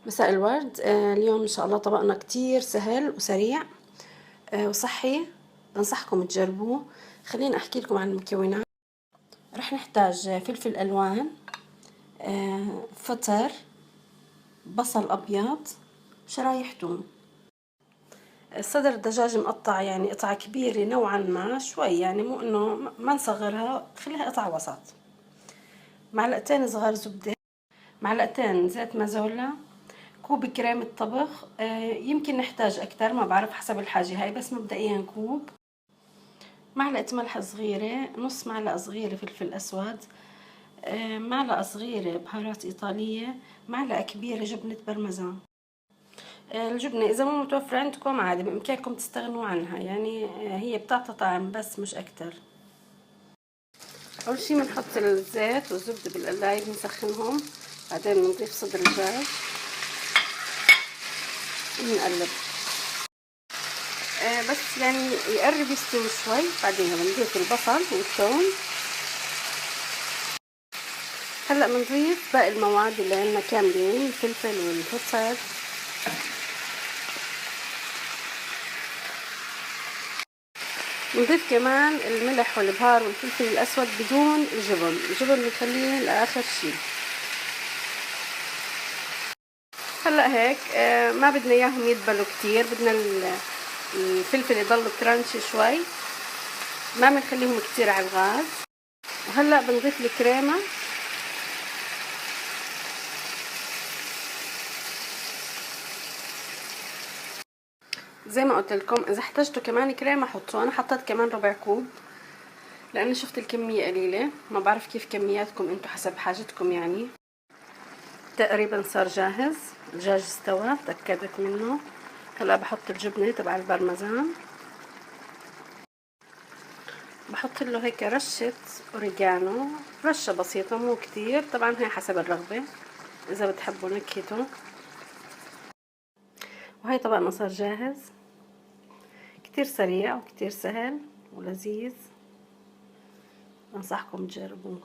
مساء الورد. اليوم ان شاء الله طبقنا كتير سهل وسريع وصحي، بنصحكم تجربوه. خليني احكي لكم عن المكونات. رح نحتاج فلفل الوان، فطر، بصل ابيض، شرايح توم. صدر الدجاج مقطع يعني قطعة كبيرة نوعا ما شوي، يعني مو انه ما نصغرها، خليها قطع وسط. معلقتين صغار زبدة، معلقتين زيت مازولا، كوب كريمة طبخ. يمكن نحتاج أكتر، ما بعرف، حسب الحاجة. هاي بس مبدئيا كوب. معلقة ملح صغيرة، نص معلقة صغيرة فلفل أسود، معلقة صغيرة بهارات إيطالية، معلقة كبيرة جبنة برمجان. الجبنة إذا مو متوفرة عندكم عادي بإمكانكم تستغنوا عنها، يعني هي بتعطي طعم بس مش أكتر. أول شي بنحط الزيت والزبدة بالقلاية بنسخنهم، بعدين بنضيف صدر الدجاج ونقلب بس يعني يقرب يستوي شوي. بعدين بنضيف البصل والثوم. هلا بنضيف باقي المواد اللي عندنا كاملين، الفلفل والبصل. بنضيف كمان الملح والبهار والفلفل الاسود بدون الجبن. الجبن بنخليه لاخر شي. هلا هيك ما بدنا اياهم يدبلوا كتير، بدنا الفلفل يضل كرانشي شوي، ما بنخليهم كتير على الغاز. وهلا بنضيف الكريمه. زي ما قلت لكم اذا احتجتوا كمان كريمه حطوا، انا حطيت كمان ربع كوب لاني شفت الكميه قليله. ما بعرف كيف كمياتكم انتو، حسب حاجتكم يعني. تقريبا صار جاهز، الدجاج استوى، تاكدت منه. هلا بحط الجبنه تبع البرمجان، بحط له هيك رشه اوريجانو، رشه بسيطه مو كتير، طبعا هي حسب الرغبه اذا بتحبوا نكهته. وهي طبقنا صار جاهز، كتير سريع وكتير سهل ولذيذ، بنصحكم تجربوه.